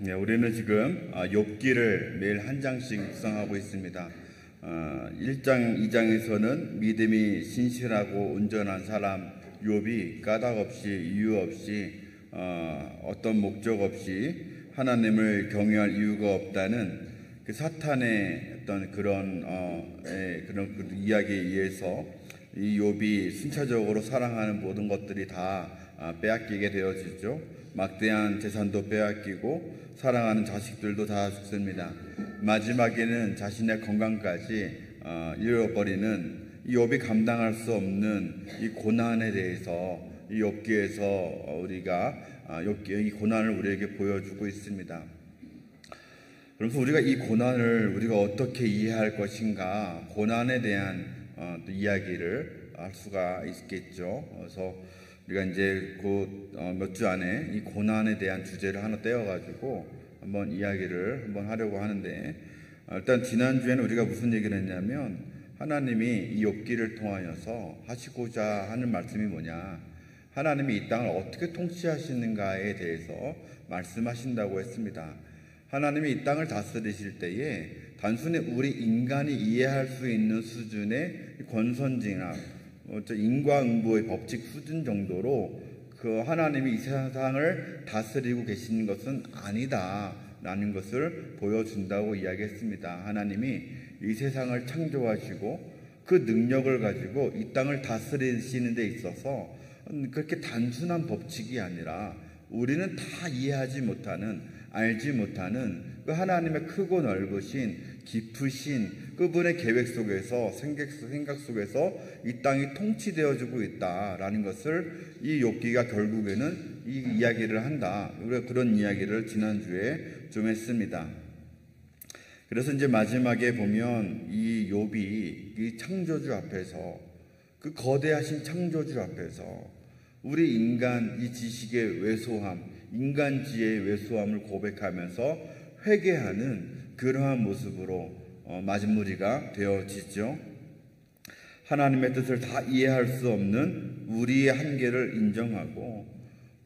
네, 우리는 지금 욥기를 매일 한 장씩 묵상하고 있습니다. 1장, 2장에서는 믿음이 신실하고 온전한 사람 욥이 까닭 없이 이유 없이 어떤 목적 없이 하나님을 경외할 이유가 없다는 그 사탄의 어떤 그런 이야기에 의해서 이 욥이 순차적으로 사랑하는 모든 것들이 다 빼앗기게 되어지죠. 막대한 재산도 빼앗기고 사랑하는 자식들도 다 죽습니다. 마지막에는 자신의 건강까지 잃어버리는 이 욥이 감당할 수 없는 이 고난에 대해서 이 욥기에서 우리가 이 고난을 우리에게 보여주고 있습니다. 그래서 우리가 이 고난을 우리가 어떻게 이해할 것인가, 고난에 대한 또 이야기를 할 수가 있겠죠. 그래서 우리가 이제 곧 몇 주 안에 이 고난에 대한 주제를 하나 떼어가지고 한번 이야기를 한번 하려고 하는데, 일단 지난주에는 우리가 무슨 얘기를 했냐면 하나님이 이 욥기를 통하여서 하시고자 하는 말씀이 뭐냐, 하나님이 이 땅을 어떻게 통치하시는가에 대해서 말씀하신다고 했습니다. 하나님이 이 땅을 다스리실 때에 단순히 우리 인간이 이해할 수 있는 수준의 권선징악, 인과응보의 법칙 수준 정도로 그 하나님이 이 세상을 다스리고 계시는 것은 아니다라는 것을 보여준다고 이야기했습니다. 하나님이 이 세상을 창조하시고 그 능력을 가지고 이 땅을 다스리시는 데 있어서 그렇게 단순한 법칙이 아니라 우리는 다 이해하지 못하는, 알지 못하는 그 하나님의 크고 넓으신 깊으신 그분의 계획 속에서, 생각 속에서 이 땅이 통치되어지고 있다라는 것을 이 욥기가 결국에는 이 이야기를 한다. 우리가 그런 이야기를 지난주에 좀 했습니다. 그래서 이제 마지막에 보면 이 욥이 이 창조주 앞에서, 그 거대하신 창조주 앞에서 우리 인간 이 지식의 왜소함, 인간지의 왜소함을 고백하면서 회개하는 그러한 모습으로 마무리가 되어지죠. 하나님의 뜻을 다 이해할 수 없는 우리의 한계를 인정하고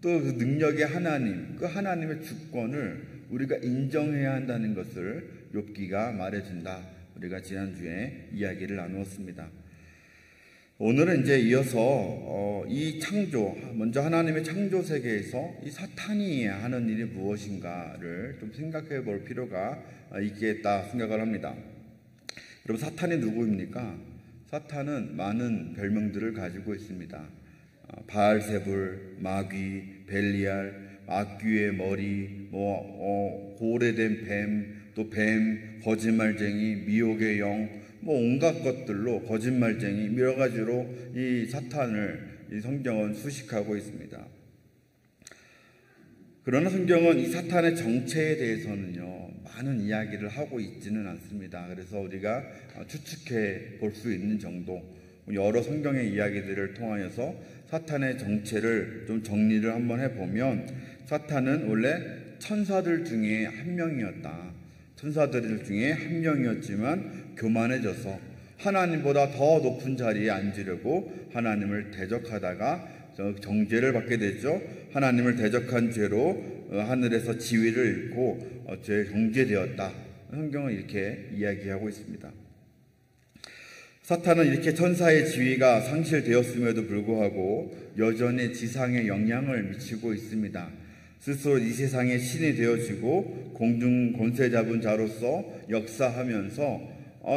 또 그 능력의 하나님, 그 하나님의 주권을 우리가 인정해야 한다는 것을 욥기가 말해준다. 우리가 지난주에 이야기를 나누었습니다. 오늘은 이제 이어서 이 창조, 먼저 하나님의 창조 세계에서 이 사탄이 하는 일이 무엇인가를 좀 생각해 볼 필요가 있겠다 생각을 합니다. 여러분, 사탄이 누구입니까? 사탄은 많은 별명들을 가지고 있습니다. 바알세불, 마귀, 벨리알, 악귀의 머리, 오래된 뱀, 또 뱀, 거짓말쟁이, 미혹의 영, 온갖 것들로, 거짓말쟁이, 여러 가지로 이 사탄을 이 성경은 수식하고 있습니다. 그러나 성경은 이 사탄의 정체에 대해서는요, 많은 이야기를 하고 있지는 않습니다. 그래서 우리가 추측해 볼 수 있는 정도, 여러 성경의 이야기들을 통하여서 사탄의 정체를 좀 정리를 한번 해보면, 사탄은 원래 천사들 중에 한 명이었다. 천사들 중에 한 명이었지만 교만해져서 하나님보다 더 높은 자리에 앉으려고 하나님을 대적하다가 정죄를 받게 되죠. 하나님을 대적한 죄로 하늘에서 지위를 잃고 정죄되었다. 성경은 이렇게 이야기하고 있습니다. 사탄은 이렇게 천사의 지위가 상실되었음에도 불구하고 여전히 지상에 영향을 미치고 있습니다. 스스로 이 세상의 신이 되어지고 공중 권세 잡은 자로서 역사하면서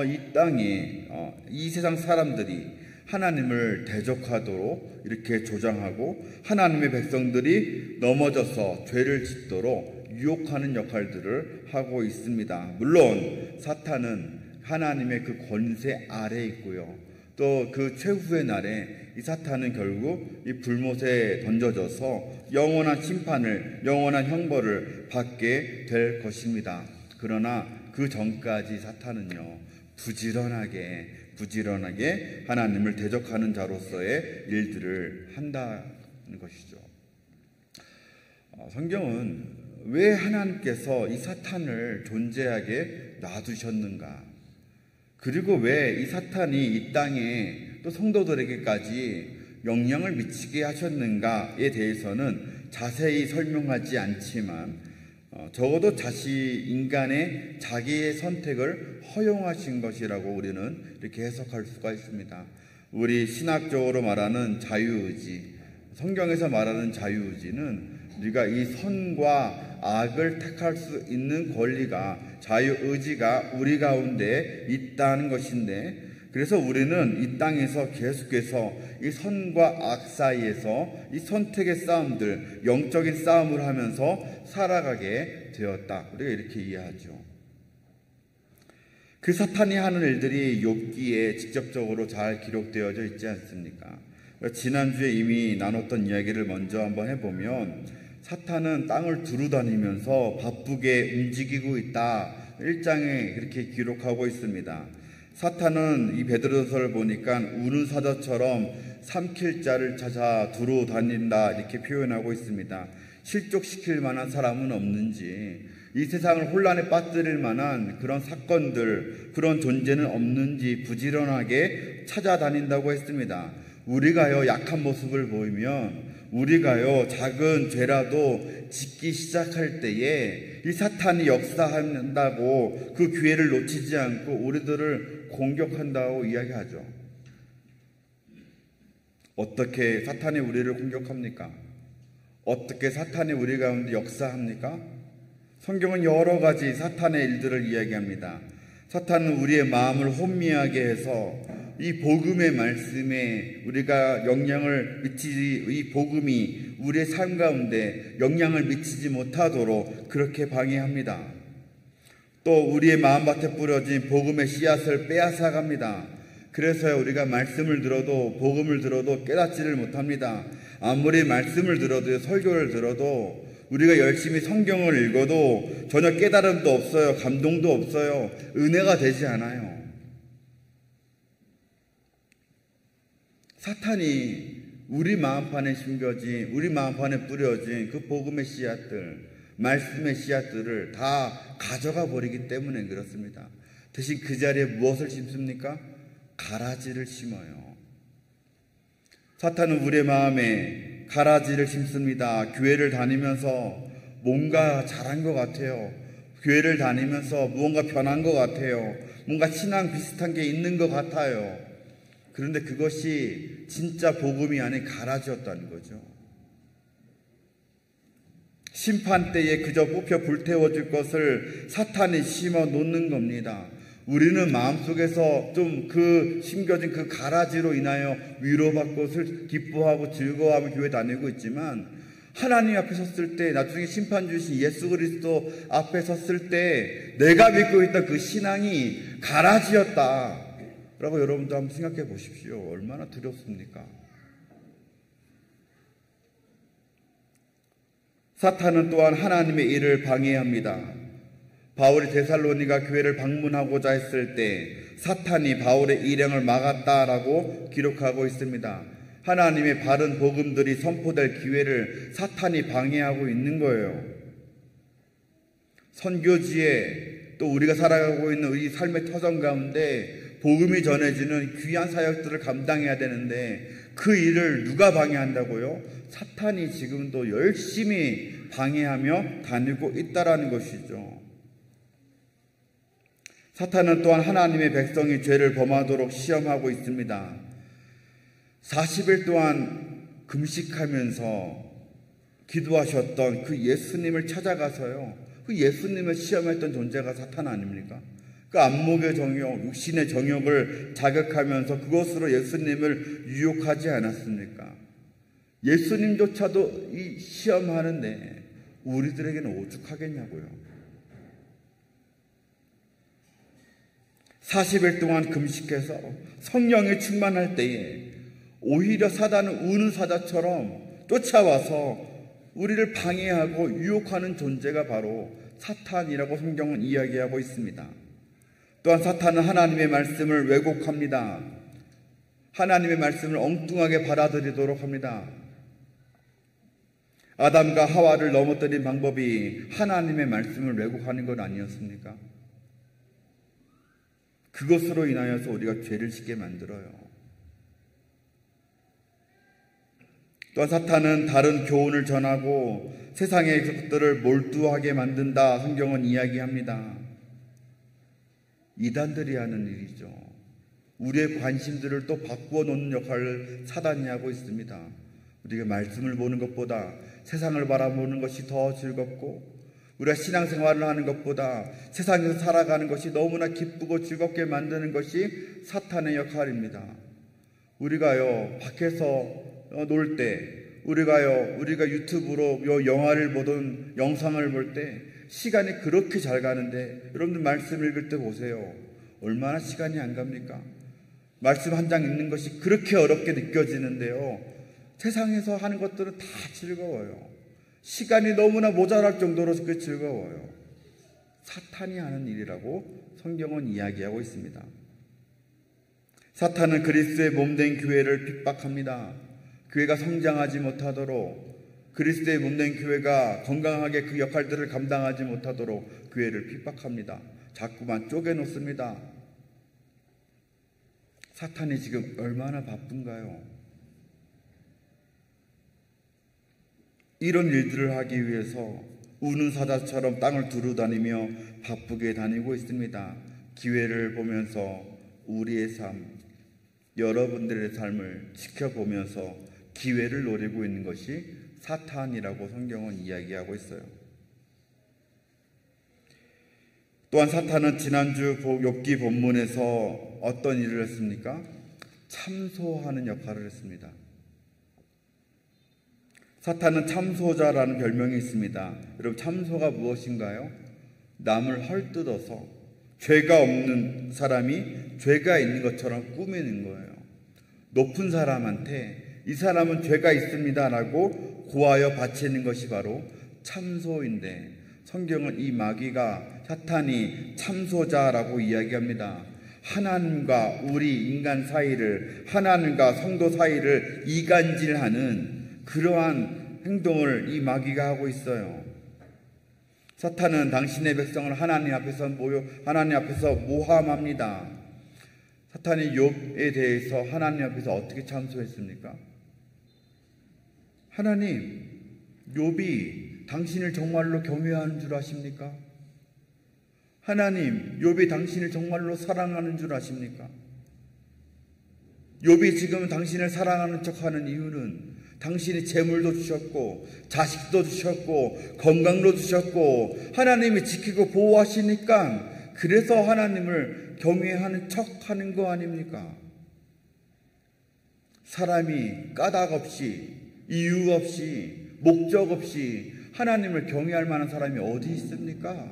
이 땅에 이 세상 사람들이 하나님을 대적하도록 이렇게 조장하고 하나님의 백성들이 넘어져서 죄를 짓도록 유혹하는 역할들을 하고 있습니다. 물론 사탄은 하나님의 그 권세 아래에 있고요. 또 그 최후의 날에 이 사탄은 결국 이 불못에 던져져서 영원한 심판을, 영원한 형벌을 받게 될 것입니다. 그러나 그 전까지 사탄은요, 부지런하게 하나님을 대적하는 자로서의 일들을 한다는 것이죠. 성경은 왜 하나님께서 이 사탄을 존재하게 놔두셨는가? 그리고 왜 이 사탄이 이 땅에 또 성도들에게까지 영향을 미치게 하셨는가에 대해서는 자세히 설명하지 않지만 적어도 인간의 자기의 선택을 허용하신 것이라고 우리는 이렇게 해석할 수가 있습니다. 우리 신학적으로 말하는 자유의지, 성경에서 말하는 자유의지는 우리가 이 선과 악을 택할 수 있는 권리가, 자유의지가 우리 가운데 있다는 것인데, 그래서 우리는 이 땅에서 계속해서 이 선과 악 사이에서 이 선택의 싸움들, 영적인 싸움을 하면서 살아가게 되었다. 우리가 이렇게 이해하죠. 그 사탄이 하는 일들이 욥기에 직접적으로 잘 기록되어져 있지 않습니까? 지난주에 이미 나눴던 이야기를 먼저 한번 해보면, 사탄은 땅을 두루다니면서 바쁘게 움직이고 있다. 1장에 그렇게 기록하고 있습니다. 사탄은 이 베드로서를 보니까 우는 사자처럼 삼킬 자를 찾아 두루 다닌다 이렇게 표현하고 있습니다. 실족시킬 만한 사람은 없는지, 이 세상을 혼란에 빠뜨릴 만한 그런 사건들, 그런 존재는 없는지 부지런하게 찾아다닌다고 했습니다. 우리가요, 약한 모습을 보이면, 우리가요, 작은 죄라도 짓기 시작할 때에 이 사탄이 역사한다고 그 기회를 놓치지 않고 우리들을 공격한다고 이야기하죠. 어떻게 사탄이 우리를 공격합니까? 어떻게 사탄이 우리 가운데 역사합니까? 성경은 여러 가지 사탄의 일들을 이야기합니다. 사탄은 우리의 마음을 혼미하게 해서 이 복음의 말씀에 우리가 영향을 미치지, 이 복음이 우리의 삶 가운데 영향을 미치지 못하도록 그렇게 방해합니다. 또 우리의 마음밭에 뿌려진 복음의 씨앗을 빼앗아갑니다. 그래서 우리가 말씀을 들어도, 복음을 들어도 깨닫지를 못합니다. 아무리 말씀을 들어도, 설교를 들어도, 우리가 열심히 성경을 읽어도 전혀 깨달음도 없어요. 감동도 없어요. 은혜가 되지 않아요. 사탄이 우리 마음판에 심겨진, 우리 마음판에 뿌려진 그 복음의 씨앗들, 말씀의 씨앗들을 다 가져가 버리기 때문에 그렇습니다. 대신 그 자리에 무엇을 심습니까? 가라지를 심어요. 사탄은 우리의 마음에 가라지를 심습니다. 교회를 다니면서 뭔가 잘한 것 같아요. 교회를 다니면서 무언가 변한 것 같아요. 뭔가 신앙 비슷한 게 있는 것 같아요. 그런데 그것이 진짜 복음이 아닌 가라지였다는 거죠. 심판 때에 그저 뽑혀 불태워질 것을 사탄이 심어 놓는 겁니다. 우리는 마음속에서 좀 그 심겨진 그 가라지로 인하여 위로받고 기뻐하고 즐거워하며 교회 다니고 있지만, 하나님 앞에 섰을 때, 나중에 심판 주신 예수 그리스도 앞에 섰을 때 내가 믿고 있던 그 신앙이 가라지였다 라고 여러분도 한번 생각해 보십시오. 얼마나 두렵습니까? 사탄은 또한 하나님의 일을 방해합니다. 바울이 데살로니가 교회를 방문하고자 했을 때 사탄이 바울의 일행을 막았다라고 기록하고 있습니다. 하나님의 바른 복음들이 선포될 기회를 사탄이 방해하고 있는 거예요. 선교지에 또 우리가 살아가고 있는 이 삶의 터전 가운데 복음이 전해지는 귀한 사역들을 감당해야 되는데 그 일을 누가 방해한다고요? 사탄이 지금도 열심히 방해하며 다니고 있다라는 것이죠. 사탄은 또한 하나님의 백성이 죄를 범하도록 시험하고 있습니다. 40일 동안 금식하면서 기도하셨던 그 예수님을 찾아가서요, 그 예수님을 시험했던 존재가 사탄 아닙니까? 그 안목의 정욕, 육신의 정욕을 자극하면서 그것으로 예수님을 유혹하지 않았습니까? 예수님조차도 이 시험하는데 우리들에게는 오죽하겠냐고요. 40일 동안 금식해서 성령이 충만할 때에 오히려 사단은 우는 사자처럼 쫓아와서 우리를 방해하고 유혹하는 존재가 바로 사탄이라고 성경은 이야기하고 있습니다. 또한 사탄은 하나님의 말씀을 왜곡합니다. 하나님의 말씀을 엉뚱하게 받아들이도록 합니다. 아담과 하와를 넘어뜨린 방법이 하나님의 말씀을 왜곡하는 건 아니었습니까? 그것으로 인하여서 우리가 죄를 짓게 만들어요. 또한 사탄은 다른 교훈을 전하고 세상의 것들을 몰두하게 만든다. 성경은 이야기합니다. 이단들이 하는 일이죠. 우리의 관심들을 또 바꾸어 놓는 역할을 사단이 하고 있습니다. 우리가 말씀을 보는 것보다 세상을 바라보는 것이 더 즐겁고, 우리가 신앙생활을 하는 것보다 세상에서 살아가는 것이 너무나 기쁘고 즐겁게 만드는 것이 사탄의 역할입니다. 우리가요, 밖에서 놀 때, 우리가 유튜브로 영화를 보던 영상을 볼 때 시간이 그렇게 잘 가는데, 여러분들 말씀 읽을 때 보세요. 얼마나 시간이 안 갑니까? 말씀 한 장 읽는 것이 그렇게 어렵게 느껴지는데요, 세상에서 하는 것들은 다 즐거워요. 시간이 너무나 모자랄 정도로 그 즐거워요. 사탄이 하는 일이라고 성경은 이야기하고 있습니다. 사탄은 그리스도의 몸된 교회를 핍박합니다. 교회가 성장하지 못하도록, 그리스도의 몸된 교회가 건강하게 그 역할들을 감당하지 못하도록 교회를 핍박합니다. 자꾸만 쪼개놓습니다. 사탄이 지금 얼마나 바쁜가요? 이런 일들을 하기 위해서 우는 사자처럼 땅을 두루다니며 바쁘게 다니고 있습니다. 기회를 보면서 우리의 삶, 여러분들의 삶을 지켜보면서 기회를 노리고 있는 것이 사탄이라고 성경은 이야기하고 있어요. 또한 사탄은 지난주 욥기 본문에서 어떤 일을 했습니까? 참소하는 역할을 했습니다. 사탄은 참소자라는 별명이 있습니다. 여러분, 참소가 무엇인가요? 남을 헐뜯어서 죄가 없는 사람이 죄가 있는 것처럼 꾸미는 거예요. 높은 사람한테 이 사람은 죄가 있습니다 라고 고하여 바치는 것이 바로 참소인데, 성경은 이 마귀가, 사탄이 참소자라고 이야기합니다. 하나님과 우리 인간 사이를, 하나님과 성도 사이를 이간질하는 그러한 행동을 이 마귀가 하고 있어요. 사탄은 당신의 백성을 하나님 앞에서 모함합니다. 사탄이 욥에 대해서 하나님 앞에서 어떻게 참소했습니까? 하나님, 욥이 당신을 정말로 경외하는 줄 아십니까? 하나님, 욥이 당신을 정말로 사랑하는 줄 아십니까? 욥이 지금 당신을 사랑하는 척하는 이유는 당신이 재물도 주셨고 자식도 주셨고 건강도 주셨고 하나님이 지키고 보호하시니까, 그래서 하나님을 경외하는 척하는 거 아닙니까? 사람이 까닭 없이, 이유 없이, 목적 없이 하나님을 경외할 만한 사람이 어디 있습니까?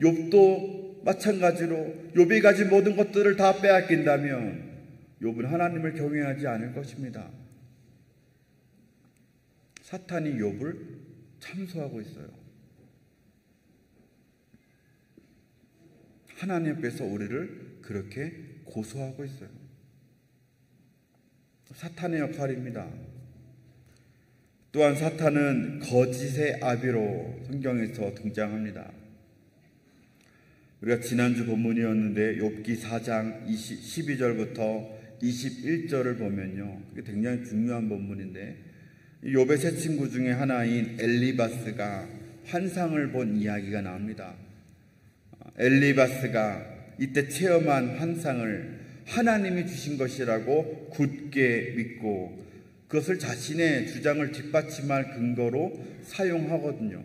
욥도 마찬가지로 욥이 가진 모든 것들을 다 빼앗긴다면 욥은 하나님을 경외하지 않을 것입니다. 사탄이 욥을 참소하고 있어요. 하나님 앞에서 우리를 그렇게 고소하고 있어요. 사탄의 역할입니다. 또한 사탄은 거짓의 아비로 성경에서 등장합니다. 우리가 지난주 본문이었는데 욥기 4장 12절부터 21절을 보면요, 이게 굉장히 중요한 본문인데, 욥의 세 친구 중에 하나인 엘리바스가 환상을 본 이야기가 나옵니다. 엘리바스가 이때 체험한 환상을 하나님이 주신 것이라고 굳게 믿고 그것을 자신의 주장을 뒷받침할 근거로 사용하거든요.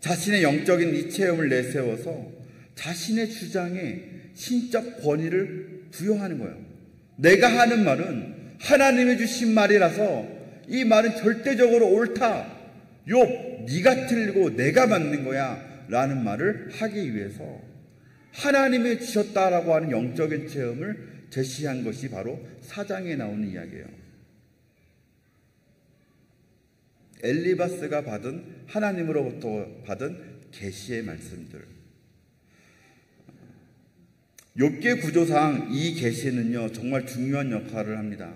자신의 영적인 이 체험을 내세워서 자신의 주장에 신적 권위를 부여하는 거예요. 내가 하는 말은 하나님이 주신 말이라서 이 말은 절대적으로 옳다. 욥, 네가 틀리고 내가 맞는 거야 라는 말을 하기 위해서 하나님이 주셨다라고 하는 영적인 체험을 제시한 것이 바로 4장에 나오는 이야기예요. 엘리바스가 하나님으로부터 받은 계시의 말씀들. 욥기의 구조상 이 계시는요, 정말 중요한 역할을 합니다.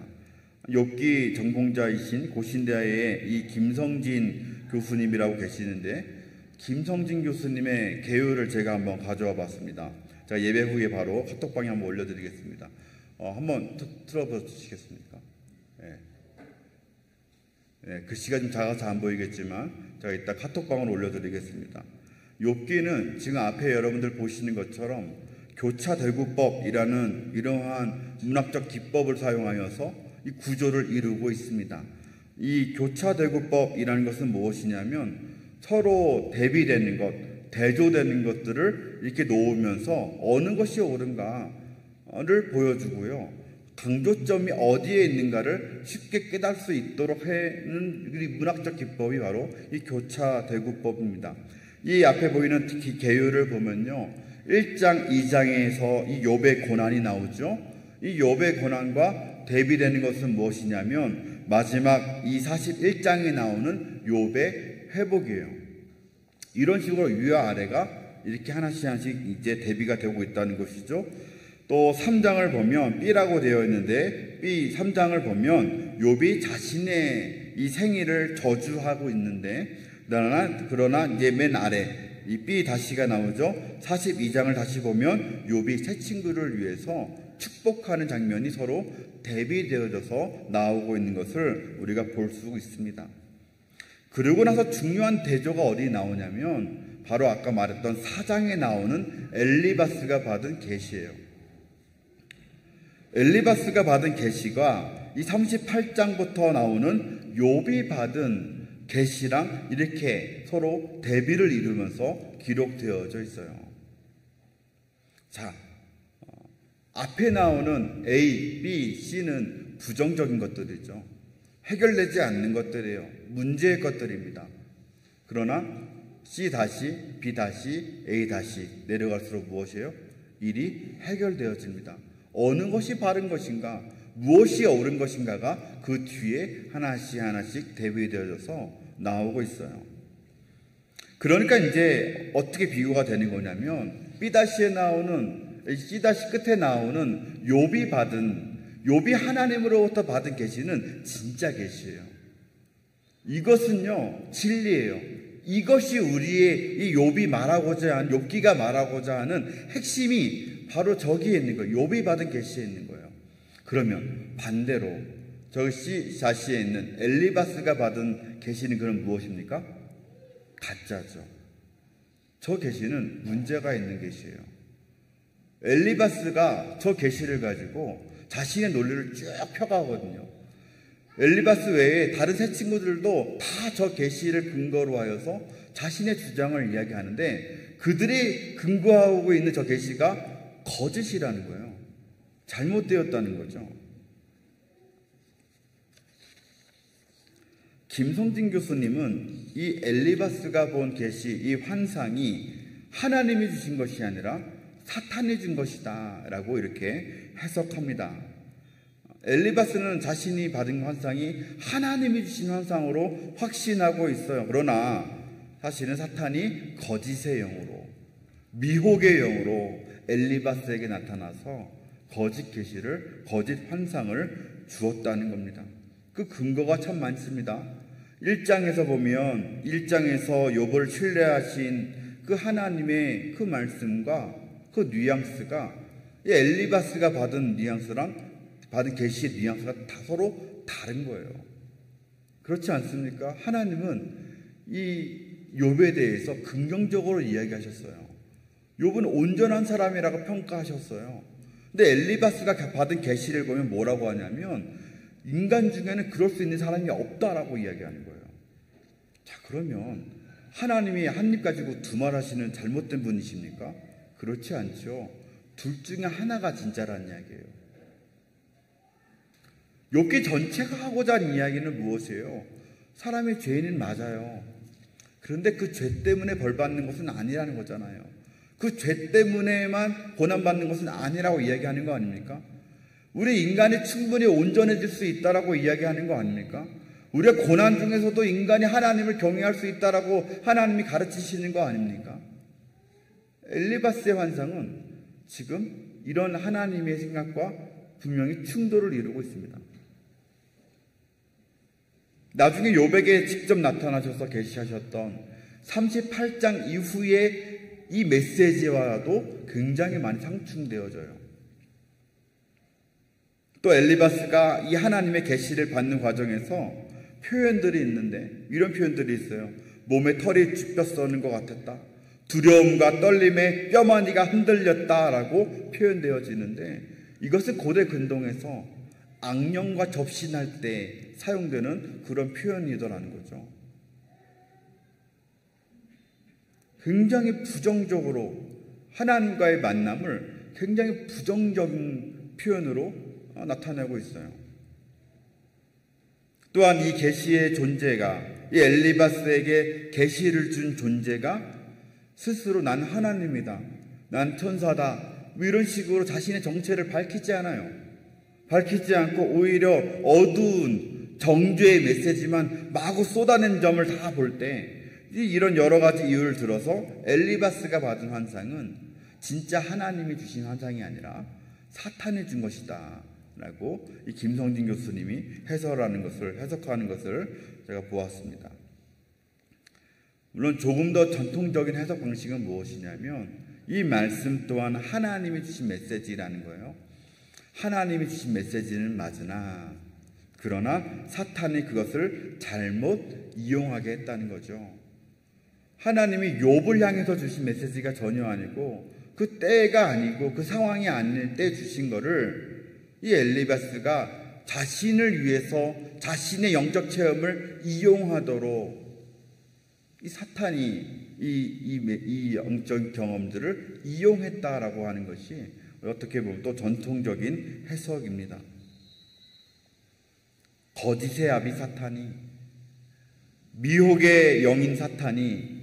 욥기 전공자이신 고신대학의 이 김성진 교수님이라고 계시는데, 김성진 교수님의 개요를 제가 한번 가져와 봤습니다. 제가 예배 후에 바로 카톡방에 한번 올려드리겠습니다. 한번 틀어봐 주시겠습니까? 글씨가 좀 작아서 안 보이겠지만 제가 이따 카톡방으로 올려드리겠습니다. 욥기는 지금 앞에 여러분들 보시는 것처럼 교차대구법이라는 이러한 문학적 기법을 사용하여서 이 구조를 이루고 있습니다. 이 교차대구법이라는 것은 무엇이냐면 서로 대비되는 것, 대조되는 것들을 이렇게 놓으면서 어느 것이 옳은가를 보여주고요. 강조점이 어디에 있는가를 쉽게 깨달을 수 있도록 하는 문학적 기법이 바로 이 교차대구법입니다. 이 앞에 보이는 특히 계율을 보면요, 1장, 2장에서 이 욥의 고난이 나오죠. 이 욥의 고난과 대비되는 것은 무엇이냐면 마지막 이 41장에 나오는 욥의 회복이에요. 이런 식으로 위와 아래가 이렇게 하나씩 이제 대비가 되고 있다는 것이죠. 또 3장을 보면 B라고 되어 있는데 B 3장을 보면 욥이 자신의 이 생일을 저주하고 있는데 그러나 이제 맨 아래 이 B 다시가 나오죠. 42장을 다시 보면 욥이 새 친구를 위해서 축복하는 장면이 서로 대비되어져서 나오고 있는 것을 우리가 볼 수 있습니다. 그러고 나서 중요한 대조가 어디 나오냐면 바로 아까 말했던 4장에 나오는 엘리바스가 받은 계시예요. 엘리바스가 받은 계시가 이 38장부터 나오는 욥이 받은 계시랑 이렇게 서로 대비를 이루면서 기록되어져 있어요. 자, 앞에 나오는 A, B, C는 부정적인 것들이죠. 해결되지 않는 것들이에요. 문제의 것들입니다. 그러나 C 다시, B 다시, A 다시 내려갈수록 무엇이에요? 일이 해결되어집니다. 어느 것이 바른 것인가, 무엇이 옳은 것인가가 그 뒤에 하나씩 대비되어져서 나오고 있어요. 그러니까 이제 어떻게 비교가 되는 거냐면 B-에 나오는 C- 끝에 나오는 욥이 하나님으로부터 받은 계시는 진짜 계시예요. 이것은요 진리예요. 이것이 우리의 이 욥이 말하고자 하는, 욥기가 말하고자 하는 핵심이 바로 저기에 있는 거예요. 욥이 받은 계시에 있는 거예요. 그러면 반대로 저 C-에 있는 엘리바스가 받은 계시는 그럼 무엇입니까? 가짜죠. 저 계시는 문제가 있는 계시예요. 엘리바스가 저 계시를 가지고 자신의 논리를 쭉 펴가거든요. 엘리바스 외에 다른 세 친구들도 다 저 계시를 근거로 하여서 자신의 주장을 이야기하는데 그들이 근거하고 있는 저 계시가 거짓이라는 거예요. 잘못되었다는 거죠. 김성진 교수님은 이 엘리바스가 본 계시, 이 환상이 하나님이 주신 것이 아니라 사탄이 준 것이다 라고 이렇게 해석합니다. 엘리바스는 자신이 받은 환상이 하나님이 주신 환상으로 확신하고 있어요. 그러나 사실은 사탄이 거짓의 영으로, 미혹의 영으로 엘리바스에게 나타나서 거짓 계시를, 거짓 환상을 주었다는 겁니다. 그 근거가 참 많습니다. 1장에서 보면 1장에서 욥을 신뢰하신 그 하나님의 그 말씀과 그 뉘앙스가 이 엘리바스가 받은 뉘앙스랑 받은 계시의 뉘앙스가 다 서로 다른 거예요. 그렇지 않습니까? 하나님은 이 욥에 대해서 긍정적으로 이야기하셨어요. 욥은 온전한 사람이라고 평가하셨어요. 근데 엘리바스가 받은 계시를 보면 뭐라고 하냐면 인간 중에는 그럴 수 있는 사람이 없다라고 이야기하는 거예요. 자, 그러면 하나님이 한 입 가지고 두 말 하시는 잘못된 분이십니까? 그렇지 않죠. 둘 중에 하나가 진짜라는 이야기예요. 욥기 전체가 하고자 하는 이야기는 무엇이에요? 사람의 죄인은 맞아요. 그런데 그 죄 때문에 벌받는 것은 아니라는 거잖아요. 그 죄 때문에만 고난받는 것은 아니라고 이야기하는 거 아닙니까? 우리 인간이 충분히 온전해질 수 있다라고 이야기하는 거 아닙니까? 우리가 고난 중에서도 인간이 하나님을 경외할 수 있다라고 하나님이 가르치시는 거 아닙니까? 엘리바스의 환상은 지금 이런 하나님의 생각과 분명히 충돌을 이루고 있습니다. 나중에 욥에게 직접 나타나셔서 계시하셨던 38장 이후에 이 메시지와도 굉장히 많이 상충되어져요. 또 엘리바스가 이 하나님의 계시를 받는 과정에서 표현들이 있는데 이런 표현들이 있어요. 몸에 털이 쭉 펴서는 것 같았다. 두려움과 떨림에 뼈마디가 흔들렸다라고 표현되어지는데 이것은 고대 근동에서 악령과 접신할 때 사용되는 그런 표현이더라는 거죠. 굉장히 부정적으로 하나님과의 만남을 굉장히 부정적인 표현으로 나타내고 있어요. 또한 이 계시의 존재가, 이 엘리바스에게 계시를 준 존재가 스스로 난 하나님이다, 난 천사다, 이런 식으로 자신의 정체를 밝히지 않아요. 밝히지 않고 오히려 어두운 정죄의 메시지만 마구 쏟아낸 점을 다 볼 때 이런 여러 가지 이유를 들어서 엘리바스가 받은 환상은 진짜 하나님이 주신 환상이 아니라 사탄이 준 것이다 라고 이 김성진 교수님이 해석하는 것을 제가 보았습니다. 물론 조금 더 전통적인 해석 방식은 무엇이냐면 이 말씀 또한 하나님이 주신 메시지라는 거예요. 하나님이 주신 메시지는 맞으나 그러나 사탄이 그것을 잘못 이용하게 했다는 거죠. 하나님이 욥을 향해서 주신 메시지가 전혀 아니고 그 때가 아니고 그 상황이 아닐 때 주신 거를 이 엘리바스가 자신을 위해서 자신의 영적 체험을 이용하도록 이 사탄이 이 영적 경험들을 이용했다라고 하는 것이 어떻게 보면 또 전통적인 해석입니다. 거짓의 아비 사탄이, 미혹의 영인 사탄이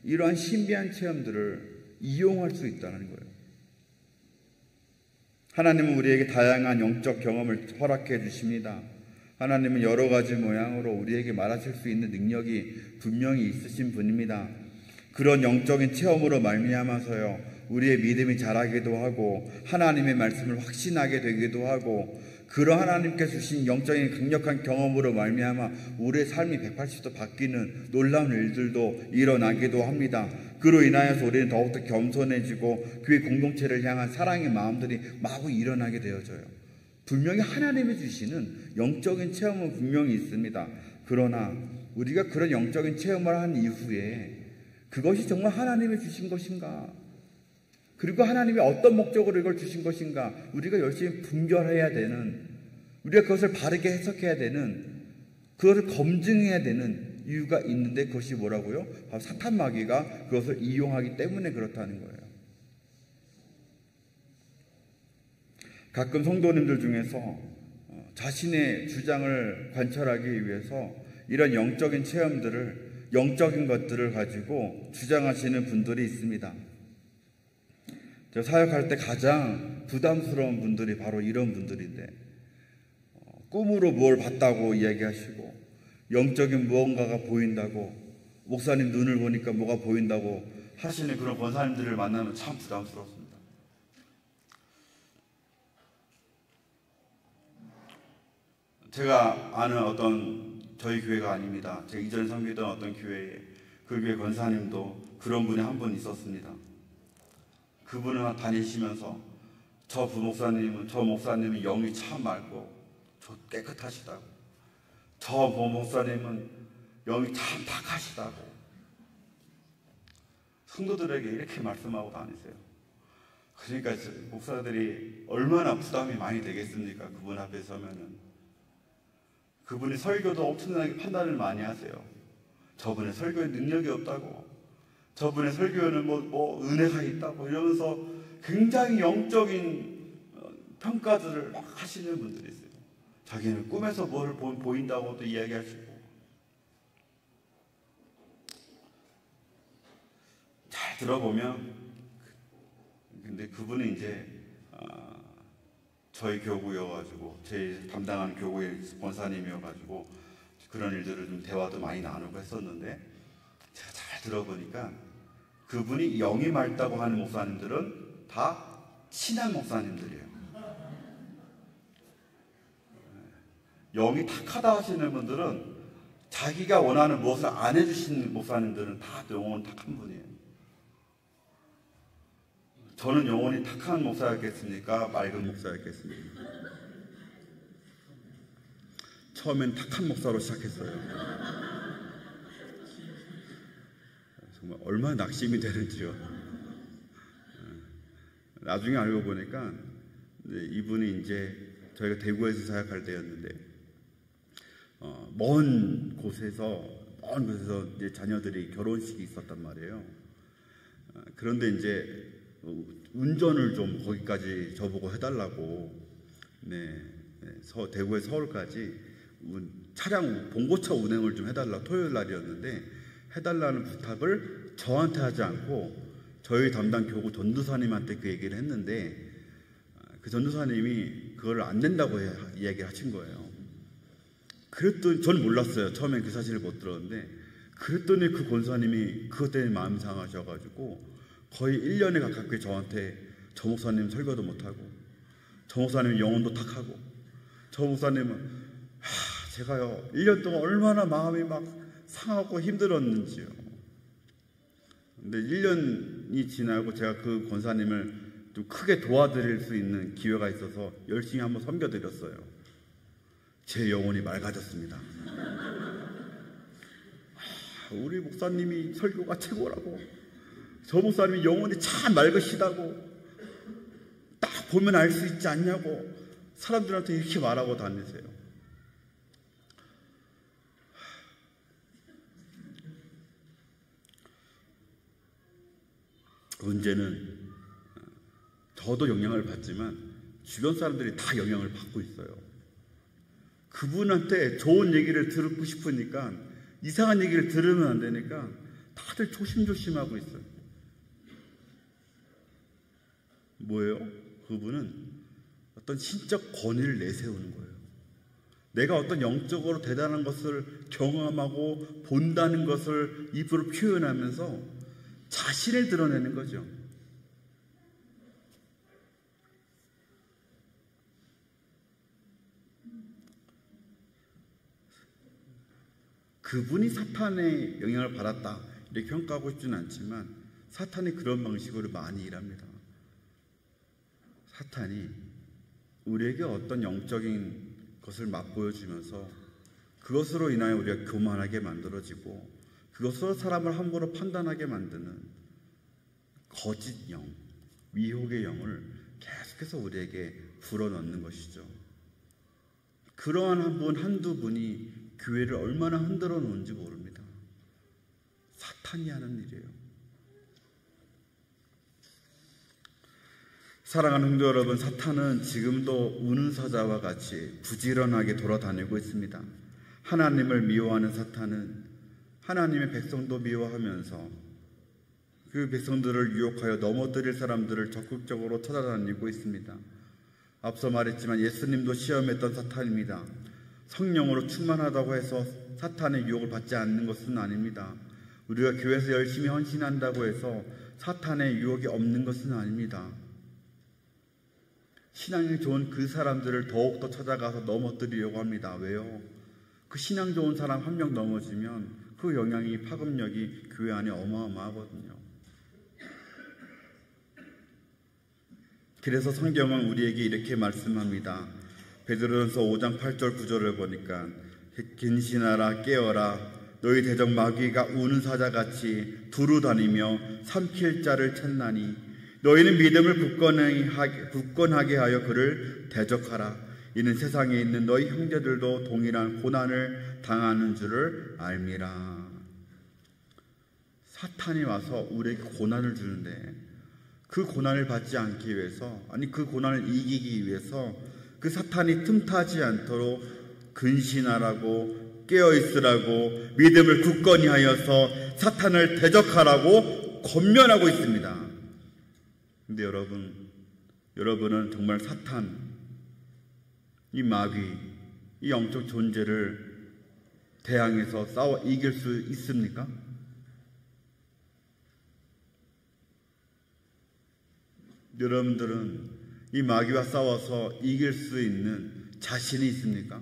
이러한 신비한 체험들을 이용할 수 있다는 거예요. 하나님은 우리에게 다양한 영적 경험을 허락해 주십니다. 하나님은 여러 가지 모양으로 우리에게 말하실 수 있는 능력이 분명히 있으신 분입니다. 그런 영적인 체험으로 말미암아서요, 우리의 믿음이 자라기도 하고 하나님의 말씀을 확신하게 되기도 하고 그런 하나님께 주신 영적인 강력한 경험으로 말미암아 우리의 삶이 180도 바뀌는 놀라운 일들도 일어나기도 합니다. 그로 인하여서 우리는 더욱더 겸손해지고 교회 공동체를 향한 사랑의 마음들이 마구 일어나게 되어져요. 분명히 하나님이 주시는 영적인 체험은 분명히 있습니다. 그러나 우리가 그런 영적인 체험을 한 이후에 그것이 정말 하나님이 주신 것인가? 그리고 하나님이 어떤 목적으로 이걸 주신 것인가? 우리가 열심히 분별해야 되는, 우리가 그것을 바르게 해석해야 되는, 그것을 검증해야 되는 이유가 있는데 그것이 뭐라고요? 바로 사탄 마귀가 그것을 이용하기 때문에 그렇다는 거예요. 가끔 성도님들 중에서 자신의 주장을 관철하기 위해서 이런 영적인 체험들을, 영적인 것들을 가지고 주장하시는 분들이 있습니다. 제가 사역할 때 가장 부담스러운 분들이 바로 이런 분들인데, 꿈으로 뭘 봤다고 이야기하시고 영적인 무언가가 보인다고, 목사님 눈을 보니까 뭐가 보인다고 하시는 그런 권사님들을 만나면 참 부담스럽습니다. 제가 아는 어떤 저희 교회가 아닙니다. 제가 이전에 섬기던 어떤 교회에, 그 교회 권사님도 그런 분이 한 분 있었습니다. 그분은 다니시면서 저 부목사님은, 저 목사님은 영이 참 맑고 저 깨끗하시다고, 저 부목사님은 영이 참 탁하시다고 성도들에게 이렇게 말씀하고 다니세요. 그러니까 목사들이 얼마나 부담이 많이 되겠습니까? 그분 앞에 서면은. 그분이 설교도 엄청나게 판단을 많이 하세요. 저분의 설교에 능력이 없다고, 저분의 설교에는 뭐 은혜가 있다고 이러면서 굉장히 영적인 평가들을 막 하시는 분들이 있어요. 자기는 꿈에서 뭘 보인다고도 이야기하시고. 잘 들어보면, 근데 그분은 이제 저희 교구여가지고, 제 담당하는 교구의 권사님이어가지고 그런 일들을 좀 대화도 많이 나누고 했었는데, 제가 잘 들어보니까 그분이 영이 맑다고 하는 목사님들은 다 친한 목사님들이에요. 영이 탁하다 하시는 분들은 자기가 원하는 무엇을 안 해주신 목사님들은 다 영혼 탁한 분이에요. 저는 영혼이 탁한 목사였겠습니까? 맑은 목사였겠습니까? 처음엔 탁한 목사로 시작했어요. 정말 얼마나 낙심이 되는지요. 나중에 알고 보니까 이분이 이제 저희가 대구에서 사역할 때였는데 먼 곳에서 이제 자녀들이 결혼식이 있었단 말이에요. 그런데 이제 운전을 좀 거기까지 저보고 해달라고, 대구에 서울까지 차량 봉고차 운행을 좀 해달라, 토요일 날이었는데 해달라는 부탁을 저한테 하지 않고 저희 담당 교구 전도사님한테 그 얘기를 했는데, 그 전도사님이 그걸 안 된다고 이야기를 하신 거예요. 그랬더니 전 몰랐어요. 처음엔 그 사실을 못 들었는데, 그랬더니 그 권사님이 그것 때문에 마음이 상하셔가지고 거의 1년에 가깝게 저한테 저 목사님 설교도 못하고, 저 목사님 영혼도 탁하고, 저 목사님은 제가요 1년 동안 얼마나 마음이 막 상하고 힘들었는지요. 근데 1년이 지나고 제가 그 권사님을 좀 크게 도와드릴 수 있는 기회가 있어서 열심히 한번 섬겨드렸어요. 제 영혼이 맑아졌습니다. 우리 목사님이 설교가 최고라고, 저 목사님이 영혼이 참 맑으시다고, 딱 보면 알 수 있지 않냐고 사람들한테 이렇게 말하고 다니세요. 문제는 저도 영향을 받지만 주변 사람들이 다 영향을 받고 있어요. 그분한테 좋은 얘기를 듣고 싶으니까 이상한 얘기를 들으면 안 되니까 다들 조심조심하고 있어요. 뭐예요? 그분은 어떤 신적 권위를 내세우는 거예요. 내가 어떤 영적으로 대단한 것을 경험하고 본다는 것을 입으로 표현하면서 자신을 드러내는 거죠. 그분이 사탄의 영향을 받았다 이렇게 평가하고 싶지는 않지만 사탄이 그런 방식으로 많이 일합니다. 사탄이 우리에게 어떤 영적인 것을 맛보여주면서 그것으로 인하여 우리가 교만하게 만들어지고 그것으로 사람을 함부로 판단하게 만드는 거짓 영, 미혹의 영을 계속해서 우리에게 불어넣는 것이죠. 그러한 한두 분이 교회를 얼마나 흔들어 놓은지 모릅니다. 사탄이 하는 일이에요. 사랑하는 성도 여러분, 사탄은 지금도 우는 사자와 같이 부지런하게 돌아다니고 있습니다. 하나님을 미워하는 사탄은 하나님의 백성도 미워하면서 그 백성들을 유혹하여 넘어뜨릴 사람들을 적극적으로 찾아다니고 있습니다. 앞서 말했지만 예수님도 시험했던 사탄입니다. 성령으로 충만하다고 해서 사탄의 유혹을 받지 않는 것은 아닙니다. 우리가 교회에서 열심히 헌신한다고 해서 사탄의 유혹이 없는 것은 아닙니다. 신앙이 좋은 그 사람들을 더욱더 찾아가서 넘어뜨리려고 합니다. 왜요? 그 신앙 좋은 사람 한 명 넘어지면 그 영향이, 파급력이 교회 안에 어마어마하거든요. 그래서 성경은 우리에게 이렇게 말씀합니다. 베드로전서 5장 8절 9절을 보니까 근신하라 깨어라 너희 대적 마귀가 우는 사자같이 두루 다니며 삼킬 자를 찾나니 너희는 믿음을 굳건하게 하여 그를 대적하라. 이는 세상에 있는 너희 형제들도 동일한 고난을 당하는 줄을 알미라. 사탄이 와서 우리에게 고난을 주는데 그 고난을 받지 않기 위해서, 아니 그 고난을 이기기 위해서 그 사탄이 틈타지 않도록 근신하라고, 깨어있으라고, 믿음을 굳건히 하여서 사탄을 대적하라고 권면하고 있습니다. 근데 여러분은 정말 사탄, 이 마귀, 이 영적 존재를 대항해서 싸워 이길 수 있습니까? 여러분들은 이 마귀와 싸워서 이길 수 있는 자신이 있습니까?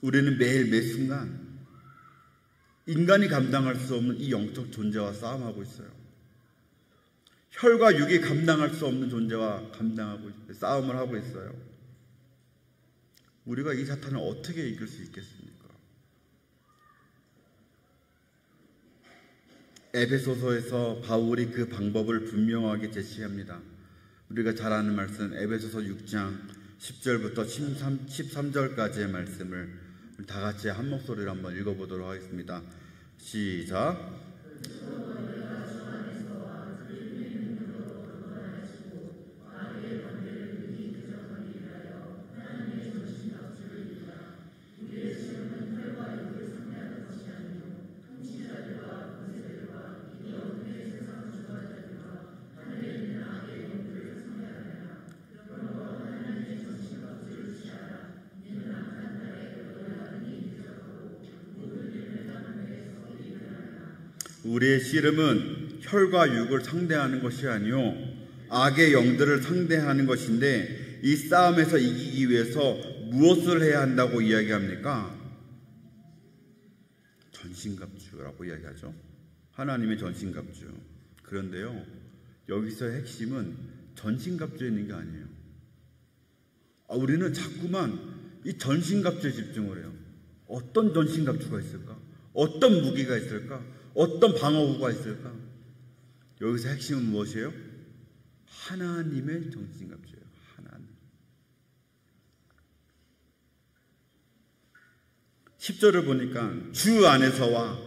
우리는 매일 매 순간 인간이 감당할 수 없는 이 영적 존재와 싸움하고 있어요. 혈과 육이 감당할 수 없는 존재와 싸움을 하고 있어요. 우리가 이 사탄을 어떻게 이길 수 있겠습니까? 에베소서에서 바울이 그 방법을 분명하게 제시합니다. 우리가 잘 아는 말씀, 에베소서 6장 10절부터 13절까지의 말씀을 다 같이 한 목소리로 한번 읽어보도록 하겠습니다. 시작. 우리의 씨름은 혈과 육을 상대하는 것이 아니요 악의 영들을 상대하는 것인데, 이 싸움에서 이기기 위해서 무엇을 해야 한다고 이야기합니까? 전신갑주라고 이야기하죠. 하나님의 전신갑주. 그런데요, 여기서의 핵심은 전신갑주에 있는 게 아니에요. 우리는 자꾸만 이 전신갑주에 집중을 해요. 어떤 전신갑주가 있을까? 어떤 무기가 있을까? 어떤 방어구가 있을까? 여기서 핵심은 무엇이에요? 하나님의 전신갑주예요. 하나님. 10절을 보니까 주 안에서와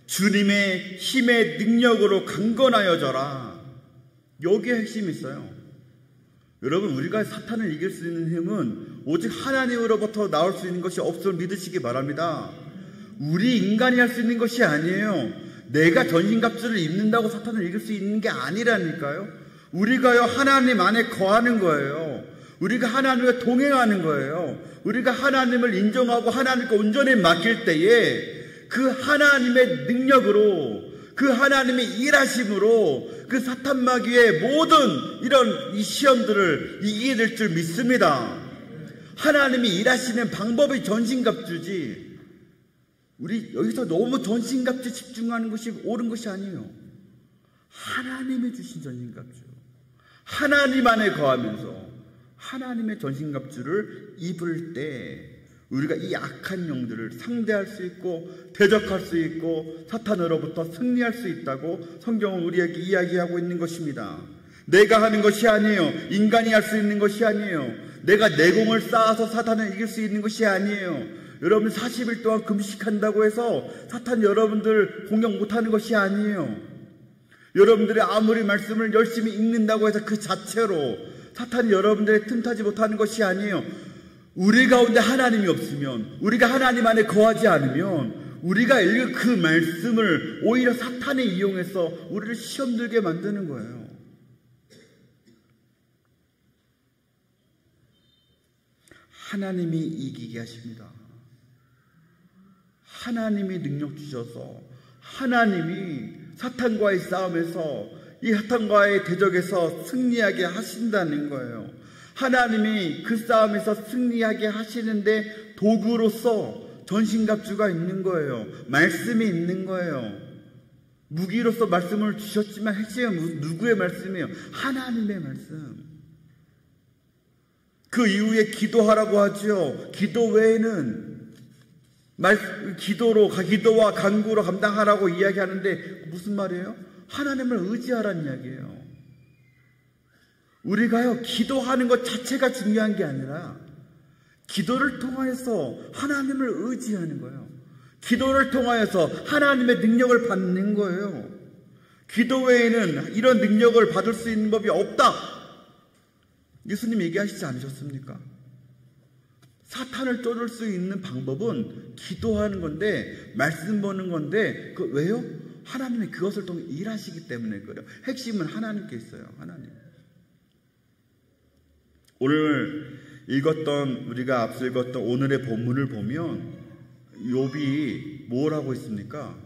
주님의 힘의 능력으로 강건하여져라. 여기에 핵심이 있어요. 여러분, 우리가 사탄을 이길 수 있는 힘은 오직 하나님으로부터 나올 수 있는 것이 없음을 믿으시기 바랍니다. 우리 인간이 할 수 있는 것이 아니에요. 내가 전신갑주를 입는다고 사탄을 이길 수 있는 게 아니라니까요. 우리가요, 하나님 안에 거하는 거예요. 우리가 하나님과 동행하는 거예요. 우리가 하나님을 인정하고 하나님께 온전히 맡길 때에 그 하나님의 능력으로, 그 하나님의 일하심으로 그 사탄 마귀의 모든 이런 이 시험들을 이기게 될 줄 믿습니다. 하나님이 일하시는 방법이 전신갑주지, 우리 여기서 너무 전신갑주에 집중하는 것이 옳은 것이 아니에요. 하나님이 주신 전신갑주, 하나님 안에 거하면서 하나님의 전신갑주를 입을 때 우리가 이 악한 영들을 상대할 수 있고 대적할 수 있고 사탄으로부터 승리할 수 있다고 성경은 우리에게 이야기하고 있는 것입니다. 내가 하는 것이 아니에요. 인간이 할 수 있는 것이 아니에요. 내가 내공을 쌓아서 사탄을 이길 수 있는 것이 아니에요. 여러분 40일 동안 금식한다고 해서 사탄 여러분들 공격 못하는 것이 아니에요. 여러분들이 아무리 말씀을 열심히 읽는다고 해서 그 자체로 사탄이 여러분들의 틈타지 못하는 것이 아니에요. 우리 가운데 하나님이 없으면, 우리가 하나님 안에 거하지 않으면 우리가 읽은 그 말씀을 오히려 사탄이 이용해서 우리를 시험 들게 만드는 거예요. 하나님이 이기게 하십니다. 하나님이 능력 주셔서 하나님이 사탄과의 싸움에서 이 사탄과의 대적에서 승리하게 하신다는 거예요. 하나님이 그 싸움에서 승리하게 하시는데 도구로서 전신갑주가 있는 거예요. 말씀이 있는 거예요. 무기로서 말씀을 주셨지만 핵심은 누구의 말씀이에요? 하나님의 말씀. 그 이후에 기도하라고 하죠. 기도 외에는 기도와 간구로 감당하라고 이야기하는데 무슨 말이에요? 하나님을 의지하라는 이야기예요. 우리가요, 기도하는 것 자체가 중요한 게 아니라 기도를 통하여서 하나님을 의지하는 거예요. 기도를 통하여서 하나님의 능력을 받는 거예요. 기도 외에는 이런 능력을 받을 수 있는 법이 없다. 예수님 얘기하시지 않으셨습니까? 사탄을 쫓을 수 있는 방법은 기도하는 건데, 말씀 보는 건데, 왜요? 하나님이 그것을 통해 일하시기 때문에 그래요. 핵심은 하나님께 있어요. 하나님. 오늘 우리가 앞서 읽었던 오늘의 본문을 보면 욥이 뭘 하고 있습니까?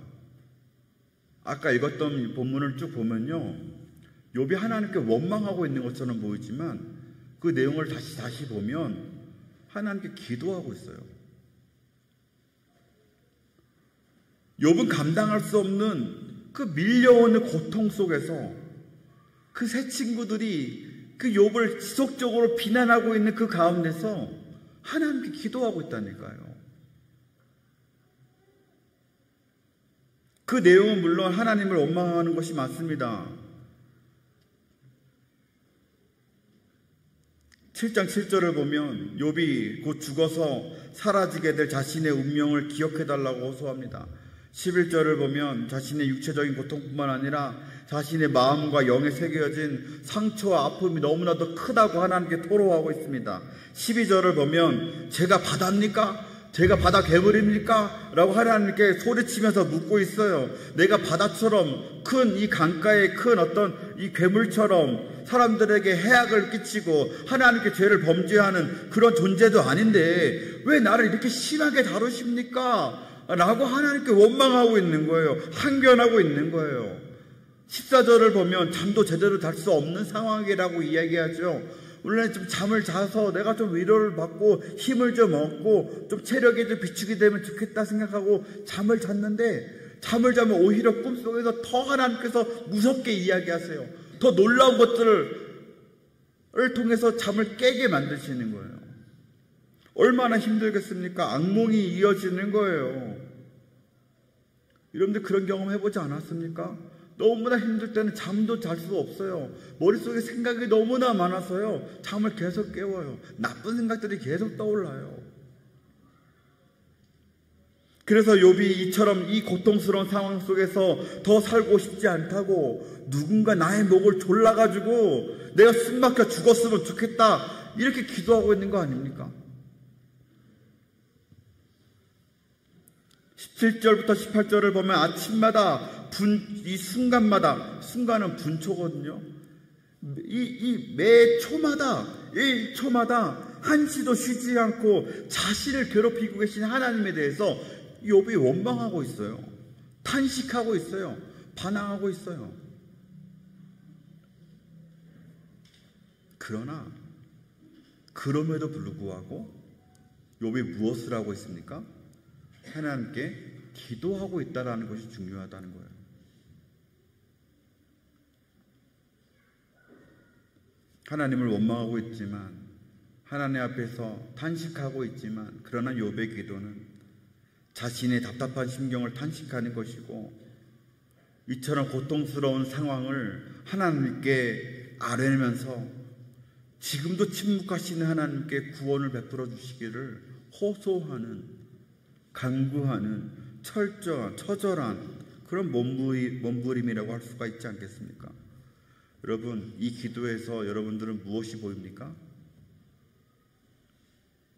아까 읽었던 본문을 쭉 보면요, 욥이 하나님께 원망하고 있는 것처럼 보이지만 그 내용을 다시 보면 하나님께 기도하고 있어요. 욥은 감당할 수 없는 그 밀려오는 고통 속에서, 그 세 친구들이 그 욥을 지속적으로 비난하고 있는 그 가운데서 하나님께 기도하고 있다니까요. 그 내용은 물론 하나님을 원망하는 것이 맞습니다. 7장 7절을 보면 욥이 곧 죽어서 사라지게 될 자신의 운명을 기억해달라고 호소합니다. 11절을 보면 자신의 육체적인 고통뿐만 아니라 자신의 마음과 영에 새겨진 상처와 아픔이 너무나도 크다고 하나님께 토로하고 있습니다. 12절을 보면 제가 바다입니까? 제가 바다 괴물입니까? 라고 하나님께 소리치면서 묻고 있어요. 내가 바다처럼 큰 이 강가에 큰 어떤 이 괴물처럼 사람들에게 해악을 끼치고 하나님께 죄를 범죄하는 그런 존재도 아닌데 왜 나를 이렇게 심하게 다루십니까? 라고 하나님께 원망하고 있는 거예요. 항변하고 있는 거예요. 14절을 보면 잠도 제대로 잘 수 없는 상황이라고 이야기하죠. 원래 좀 잠을 자서 내가 좀 위로를 받고 힘을 좀 얻고 좀 체력이 좀 비축이 되면 좋겠다 생각하고 잠을 잤는데 잠을 자면 오히려 꿈속에서 더 하나님께서 무섭게 이야기하세요. 더 놀라운 것들을 통해서 잠을 깨게 만드시는 거예요. 얼마나 힘들겠습니까? 악몽이 이어지는 거예요. 여러분들 그런 경험 해보지 않았습니까? 너무나 힘들 때는 잠도 잘 수 없어요. 머릿속에 생각이 너무나 많아서요. 잠을 계속 깨워요. 나쁜 생각들이 계속 떠올라요. 그래서 욥이 이처럼 이 고통스러운 상황 속에서 더 살고 싶지 않다고 누군가 나의 목을 졸라가지고 내가 숨막혀 죽었으면 좋겠다 이렇게 기도하고 있는 거 아닙니까? 17절부터 18절을 보면 아침마다 이 순간은 분초거든요. 매 초마다 1초마다 한시도 쉬지 않고 자신을 괴롭히고 계신 하나님에 대해서 욥이 원망하고 있어요. 탄식하고 있어요. 반항하고 있어요. 그러나 그럼에도 불구하고 욥이 무엇을 하고 있습니까? 하나님께 기도하고 있다는 것이 중요하다는 거예요. 하나님을 원망하고 있지만 하나님 앞에서 탄식하고 있지만 그러나 욥의 기도는 자신의 답답한 심경을 탄식하는 것이고 이처럼 고통스러운 상황을 하나님께 아뢰면서 지금도 침묵하시는 하나님께 구원을 베풀어 주시기를 호소하는 간구하는 철저한 처절한 그런 몸부림이라고 할 수가 있지 않겠습니까? 여러분, 이 기도에서 여러분들은 무엇이 보입니까?